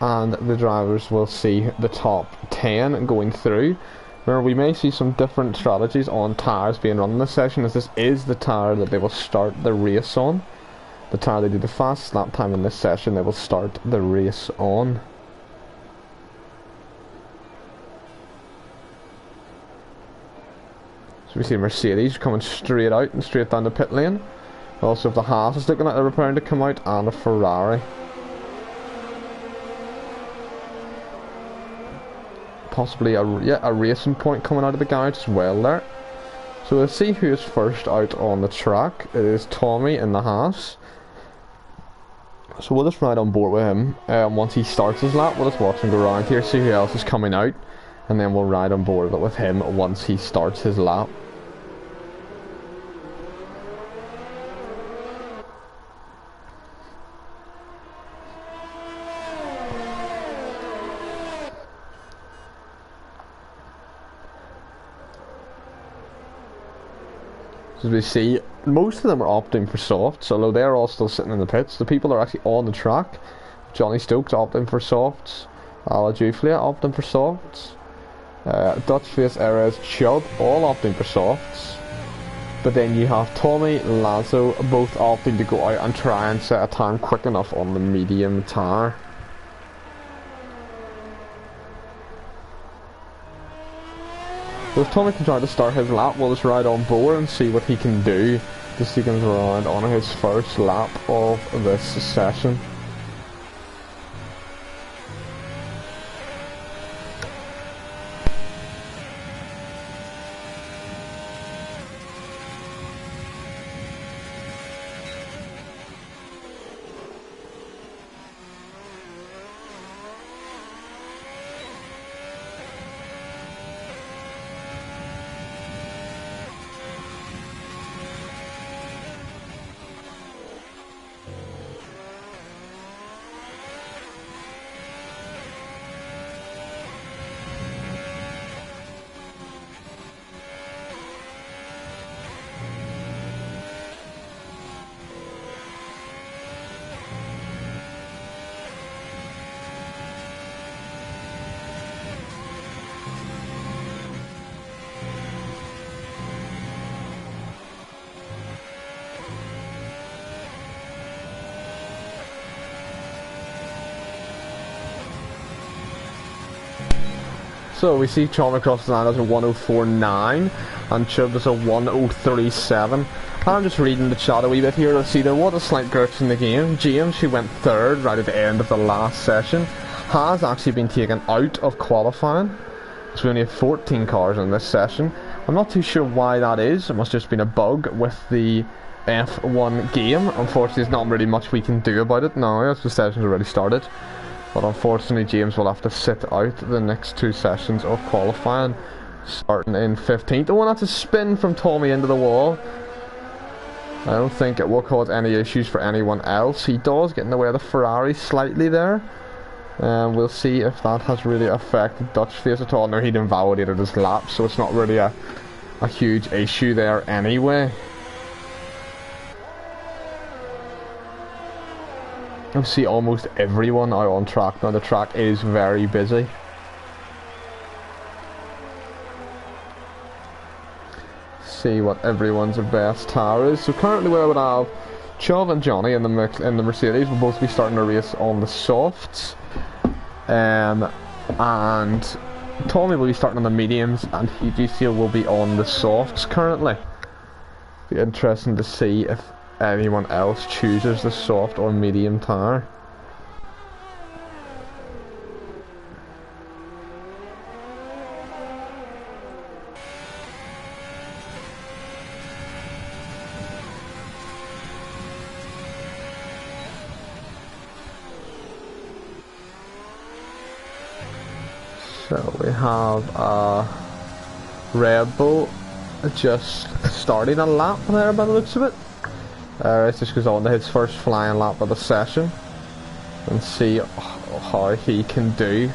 and the drivers will see the top 10 going through. Remember, we may see some different strategies on tyres being run in this session, as this is the tyre that they will start the race on. The tyre they do the fastest lap time in this session, they will start the race on. So we see Mercedes coming straight out and straight down the pit lane. Also, if the Haas is looking like they're preparing to come out, and a Ferrari. Possibly a racing point coming out of the garage as well there. So we'll see who is first out on the track. It is Tommy in the Haas. So we'll just ride on board with him. Once he starts his lap, we'll just watch him go around here, see who else is coming out, and then we'll ride on board with him once he starts his lap. As we see, most of them are opting for softs, although they're all still sitting in the pits. The people that are actually on the track, Johnny Stokes opting for softs, Ala Juflia opting for softs, Dutch Face, Erez, Chubb all opting for softs. But then you have Tommy, Lazo both opting to go out and try and set a time quick enough on the medium tyre. So if Tommy can try to start his lap, we'll just ride on board and see what he can do. Just he comes around on his first lap of this session. So we see Tom across the line as a 1:04.9 and Chubb as a 1:03.7. I'm just reading the chat a wee bit here to see there was a slight glitch in the game. James, who went third right at the end of the last session, has actually been taken out of qualifying. So we only have 14 cars in this session. I'm not too sure why that is. It must have just been a bug with the F1 game. Unfortunately, there's not really much we can do about it now as the session's already started. But unfortunately, James will have to sit out the next two sessions of qualifying, starting in 15th. Oh, and that's a spin from Tommy into the wall. I don't think it will cause any issues for anyone else. He does get in the way of the Ferrari slightly there. We'll see if that has really affected Dutch Face at all. No, he'd invalidated his lap, so it's not really a huge issue there anyway. I see almost everyone out on track now. The track is very busy. See what everyone's best tyre is. So currently we would have Chubb and Johnny in the Mercedes will both be starting a race on the softs, and Tommy will be starting on the mediums, and GC will be on the softs currently. Be interesting to see if anyone else chooses the soft or medium tire. So we have Red Bull just starting a lap there by the looks of it. It just goes on to his first flying lap of the session and see how he can do.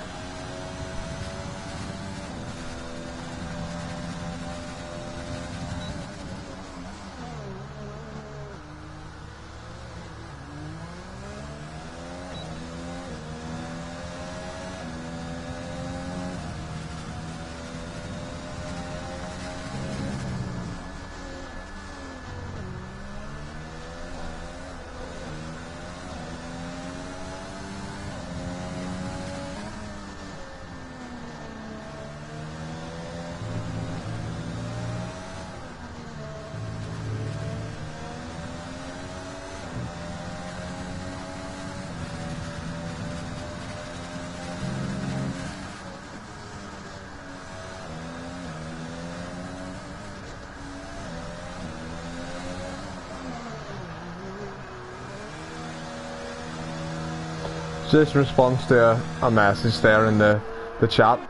Just in response to a message there in the chat,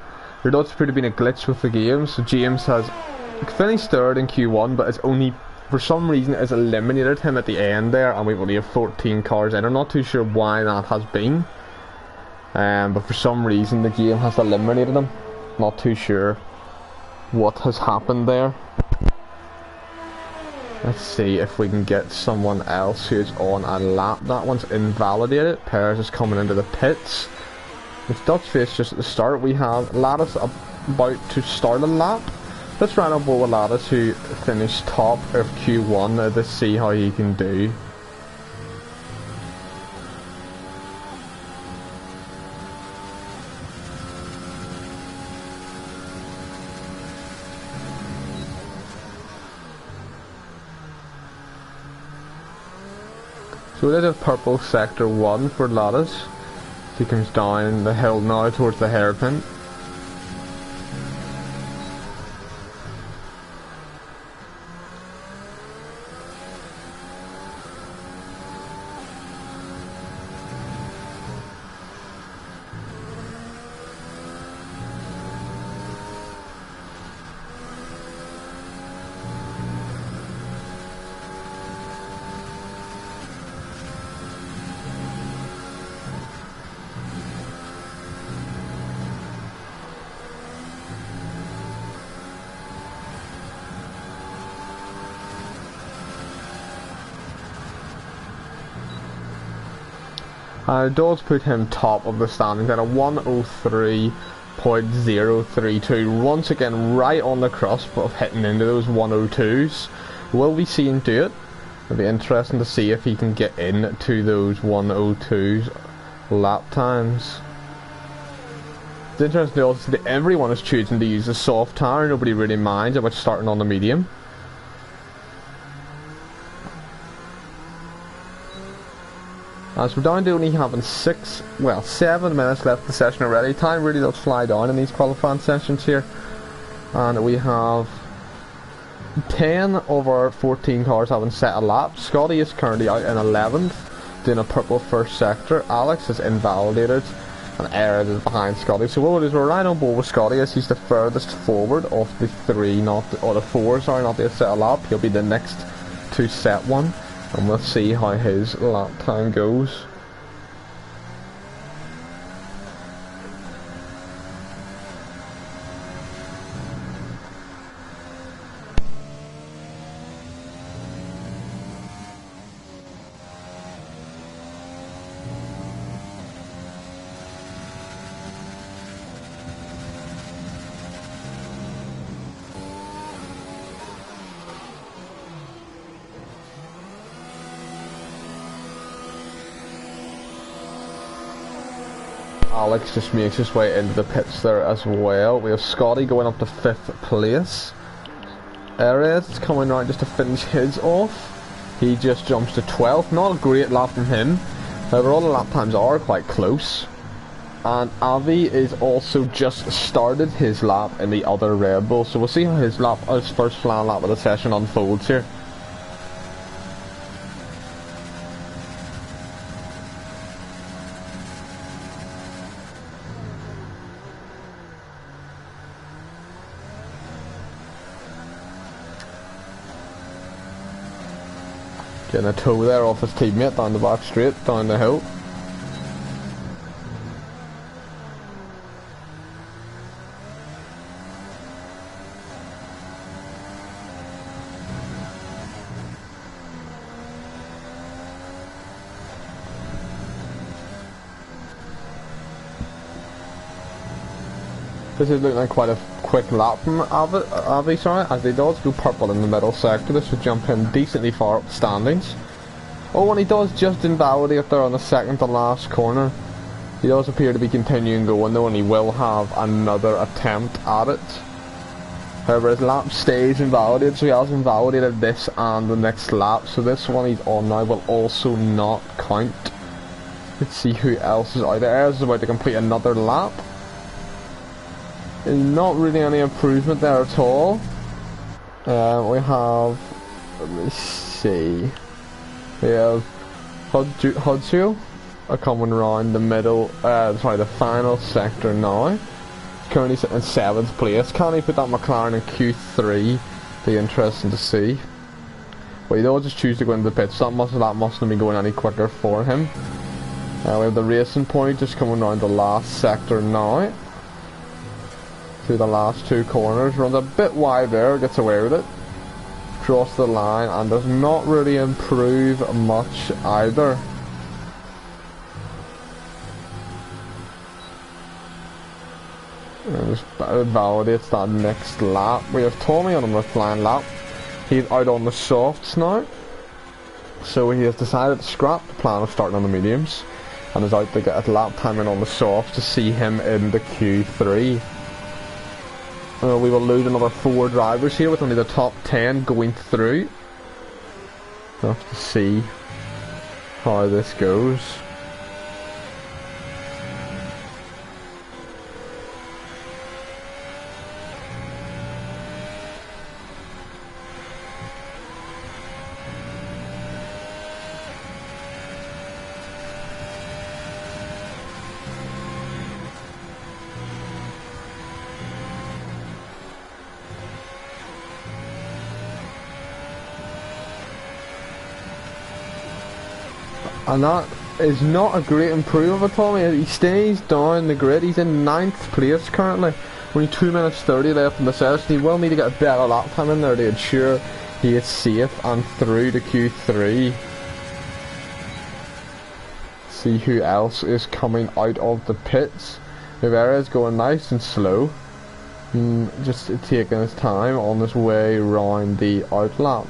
there does appear to be a glitch with the game. So James has finished third in Q1, but it's only, for some reason, it's eliminated him at the end there, and we've only have 14 cars in. I'm not too sure why that has been, but for some reason the game has eliminated him. Not too sure what has happened there. Let's see if we can get someone else who's on a lap. That one's invalidated. Perez is coming into the pits. It's Dutch face just at the start. We have Lattice about to start a lap. Let's run up with Lattice, who finished top of Q1, to see how he can do. So we did have purple sector 1 for Lattice. He comes down the hill now towards the hairpin. It does put him top of the standings at a 103.032. Once again, right on the cusp of hitting into those 102s. Will we see him do it? It'll be interesting to see if he can get into those 102s lap times. It's interesting to also see that everyone is choosing to use the soft tire. Nobody really minds about starting on the medium. As we're down to only having 7 minutes left of the session already. Time really does fly down in these qualifying sessions here. And we have 10 of our 14 cars having set a lap. Scotty is currently out in 11th, doing a purple first sector. Alex is invalidated, and Aaron is behind Scotty. So what it is, we're right on board with Scotty, as he's the furthest forward of the four, not to set a lap. He'll be the next to set one. And we'll see how his lap time goes. Alex just makes his way into the pits there as well. We have Scotty going up to 5th place. Perez is coming right just to finish his off. He just jumps to 12th. Not a great lap from him. However, all the lap times are quite close. And Avi is also just started his lap in the other Red Bull. So we'll see how his first flying lap of the session unfolds here. Getting a toe there off his teammate down the back straight, down the hill. This is looking like quite a quick lap from Avi, as he does go purple in the middle sector. This would jump him decently far up the standings. Oh, and he does just invalidate there on the second to last corner. He does appear to be continuing going though, and he will have another attempt at it. However, his lap stays invalidated, so he has invalidated this and the next lap. So this one he's on now will also not count. Let's see who else is out there. Is about to complete another lap. Not really any improvement there at all. We have, let me see, we have Hudsu coming around the middle, the final sector now. Currently sitting in 7th place. Can he put that McLaren in Q3? Be interesting to see. But he does just choose to go into the pits, so that mustn't be going any quicker for him. We have the Racing Point just coming around the last sector now. Through the last two corners, runs a bit wide there, gets away with it. Across the line and does not really improve much either. And just validates that next lap. We have Tommy on the flying lap. He's out on the softs now. So he has decided to scrap the plan of starting on the mediums and is out to get a lap time in on the softs to see him in the Q3. We will lose another 4 drivers here with only the top 10 going through. We'll have to see how this goes. And that is not a great improvement for Tommy. He stays down the grid. He's in 9th place currently. Only 2 minutes 30 left in the session. He will need to get a better lap time in there to ensure he is safe and through to Q3. See who else is coming out of the pits. Rivera is going nice and slow. Just taking his time on his way around the outlap.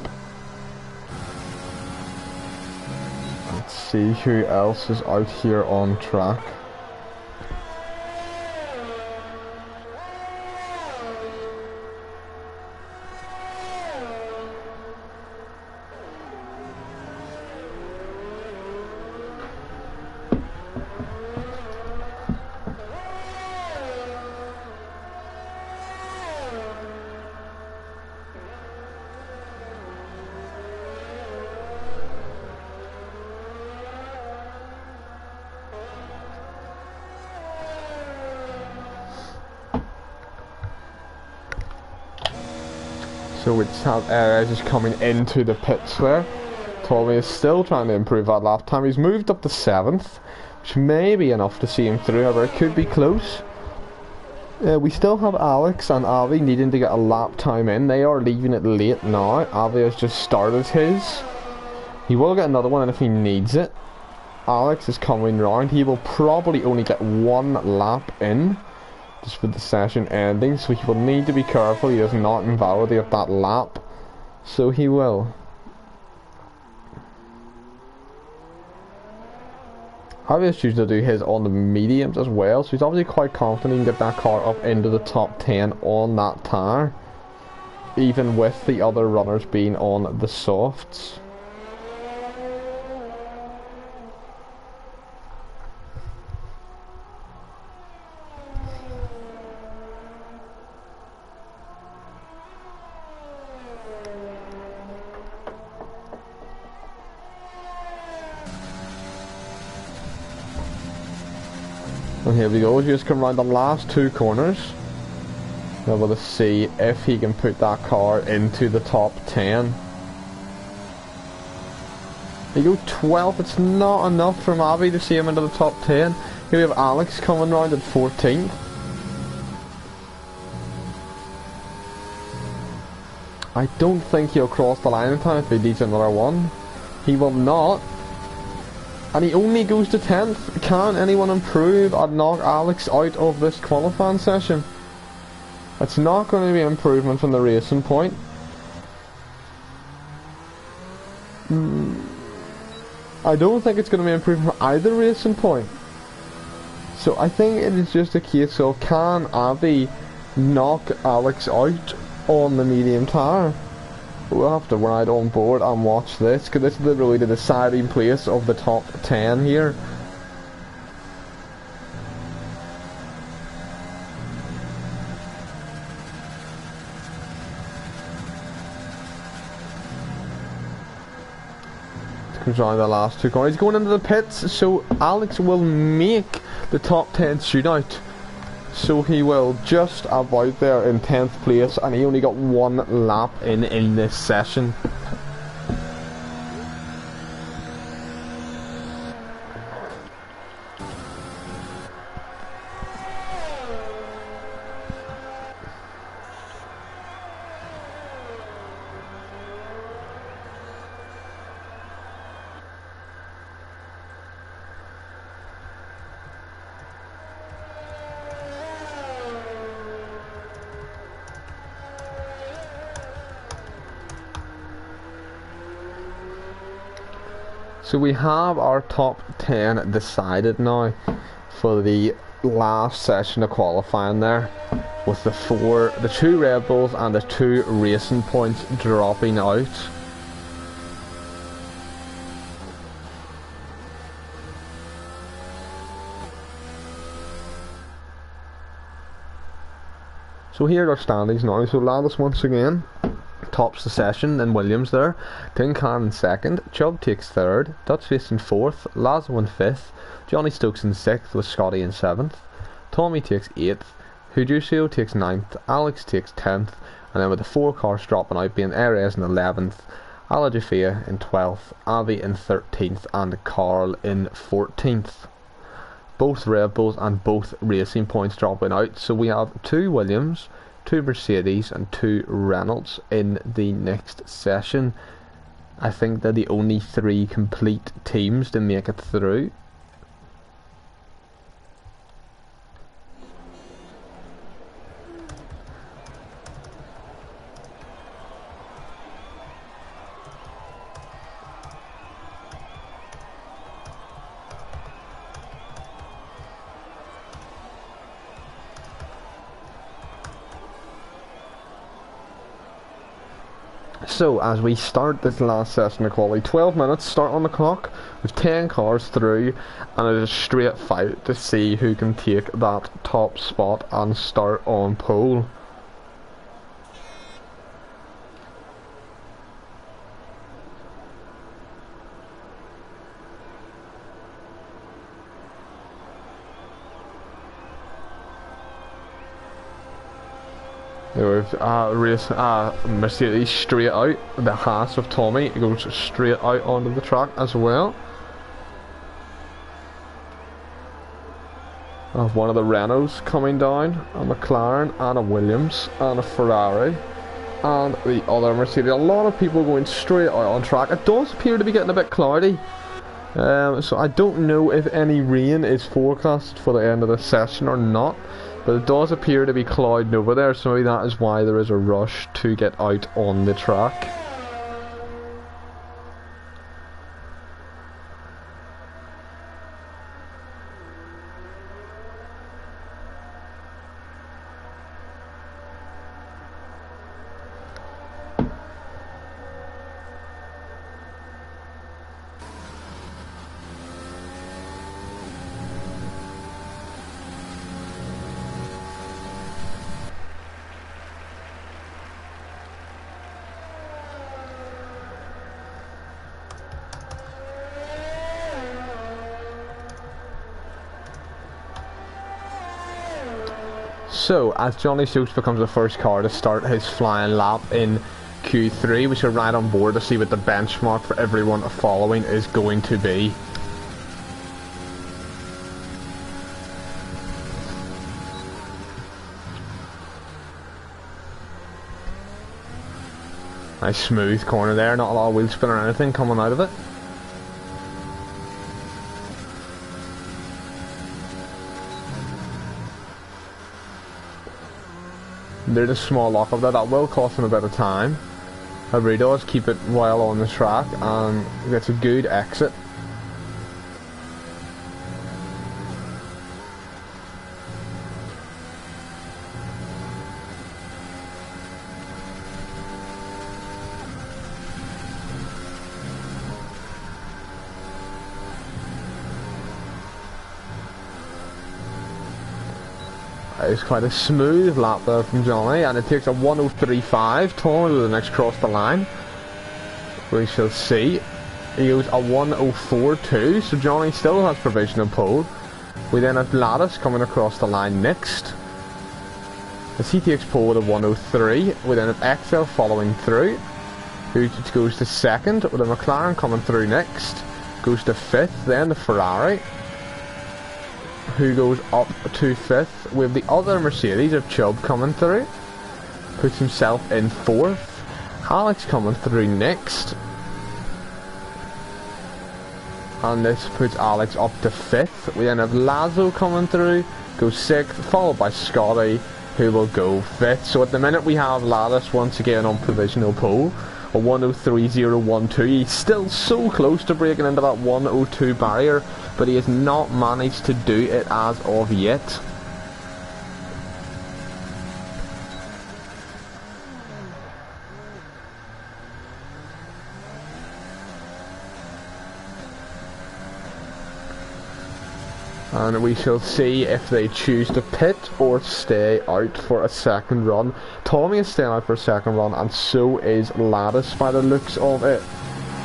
See who else is out here on track. So we just have Perez just coming into the pits there. Tommy is still trying to improve that lap time. He's moved up to 7th, which may be enough to see him through, however it could be close. We still have Alex and Avi needing to get a lap time in. They are leaving it late now. Avi has just started his. He will get another one if he needs it. Alex is coming round. He will probably only get 1 lap in, just with the session ending, so he will need to be careful he does not invalidate that lap. So he will. Javier is choosing to do his on the mediums as well, so he's obviously quite confident he can get that car up into the top 10 on that tyre. even with the other runners being on the softs. And here we go, just come round the last 2 corners. We're able to see if he can put that car into the top 10. There you go, 12th. It's not enough from Abby to see him into the top 10. Here we have Alex coming round at 14th. I don't think he'll cross the line in time if he needs another one. He will not. And he only goes to 10th. Can anyone improve and knock Alex out of this qualifying session? It's not going to be an improvement from the Racing Point. I don't think it's going to be an improvement from either Racing Point. So I think it is just a case of, can Abby knock Alex out on the medium tire? We'll have to ride on board and watch this, because this is literally the deciding place of the top 10 here. Comes around the last 2 corners. He's going into the pits, so Alex will make the top 10 shootout. So he will just about there in 10th place, and he only got 1 lap in this session. So we have our top 10 decided now for the last session of qualifying there, with the 2 Red Bulls and the 2 Racing Points dropping out. So here are our standings now. So Landis once again tops the session, then Williams there, Tinkan in 2nd, Chubb takes 3rd, Dutchface in 4th, Lazo in 5th, Johnny Stokes in 6th with Scotty in 7th, Tommy takes 8th, Huducio takes 9th, Alex takes 10th, and then with the 4 cars dropping out being Erez in 11th, Alajafia in 12th, Avi in 13th, and Carl in 14th. Both Red Bulls and both Racing Points dropping out, so we have 2 Williams, 2 Mercedes and 2 Reynolds in the next session. I think they're the only 3 complete teams to make it through. So as we start this last session of quality, 12 minutes start on the clock with 10 cars through, and it is a straight fight to see who can take that top spot and start on pole. There was Mercedes straight out, the Haas of Tommy goes straight out onto the track as well. One of the Renaults coming down, a McLaren and a Williams and a Ferrari and the other Mercedes. A lot of people going straight out on track. It does appear to be getting a bit cloudy, so I don't know if any rain is forecasted for the end of the session or not. But it does appear to be clouding over there, so maybe that is why there is a rush to get out on the track. So, as Johnny Stokes becomes the first car to start his flying lap in Q3, we should ride on board to see what the benchmark for everyone following is going to be. Nice smooth corner there, not a lot of wheel spin or anything coming out of it. There's a small lock up there, that will cost him a bit of time. However, he does keep it well on the track and gets a good exit. It's quite a smooth lap there from Johnny, and it takes a 1:03.5. Tommy to the next cross the line. We shall see. He goes a 1:04.2, so Johnny still has provisional pole. We then have Lattice coming across the line next. As he takes pole with a 1:03, we then have Excel following through, who goes to second, with a McLaren coming through next. Goes to fifth, then the Ferrari, who goes up to fifth. We have the other Mercedes of Chubb coming through, puts himself in fourth. Alex coming through next, and this puts Alex up to fifth. We then have Lazo coming through, goes sixth, followed by Scotty, who will go fifth. So at the minute we have Lattice once again on provisional pole, a 1:03.012. He's still so close to breaking into that 1:02 barrier, but he has not managed to do it as of yet. And we shall see if they choose to pit or stay out for a second run. Tommy is staying out for a second run, and so is Lattice by the looks of it,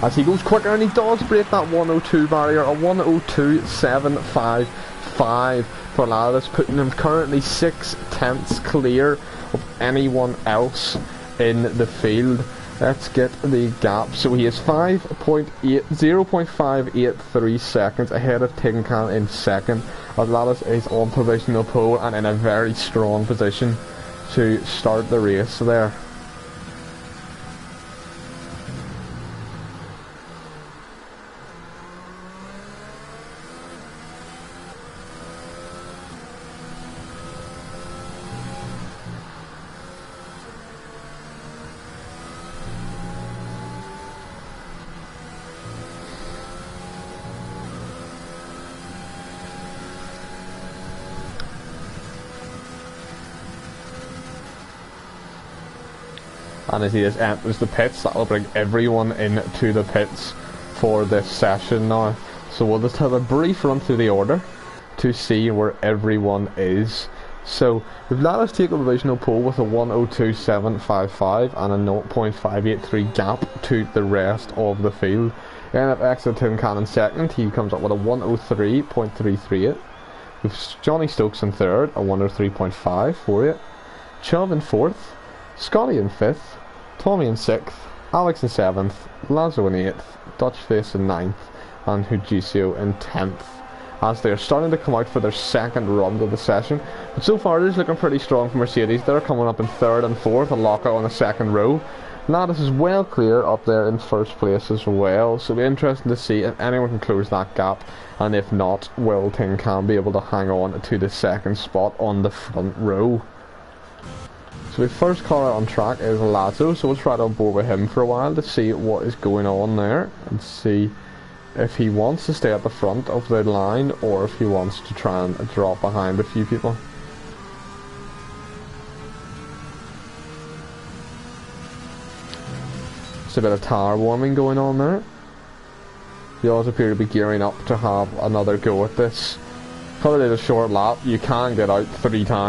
as he goes quicker, and he does break that 1:02 barrier, a 1:02.755 for Lattice, putting him currently 6/10 clear of anyone else in the field. Let's get the gap. So he is 0.583 seconds ahead of Tinkan in second, as Lattice is on provisional pole and in a very strong position to start the race there. And as he just enters the pits, that will bring everyone into the pits for this session now. So we'll just have a brief run through the order to see where everyone is. So we've let us take a provisional pole with a 1:02.755 and a 0.583 gap to the rest of the field. Then if Exit Tin Can in second, he comes up with a 1:03.338. With Johnny Stokes in third, a 1:03.548. Chubb in fourth, Scotty in fifth, Tommy in sixth, Alex in seventh, Lazo in eighth, Dutchface in ninth, and Hugicio in 10th, as they are starting to come out for their second run of the session. But so far it is looking pretty strong for Mercedes. They're coming up in third and fourth, a lockout on the second row. Lattice is well clear up there in first place as well, so it'll be interesting to see if anyone can close that gap, and if not, will Tin Can be able to hang on to the second spot on the front row. So the first car out on track is Lazo, so we'll try on board with him for a while to see what is going on there, and see if he wants to stay at the front of the line or if he wants to try and drop behind a few people. Just a bit of tire warming going on there. They also appear to be gearing up to have another go at this. Because it is a short lap, you can get out 3 times.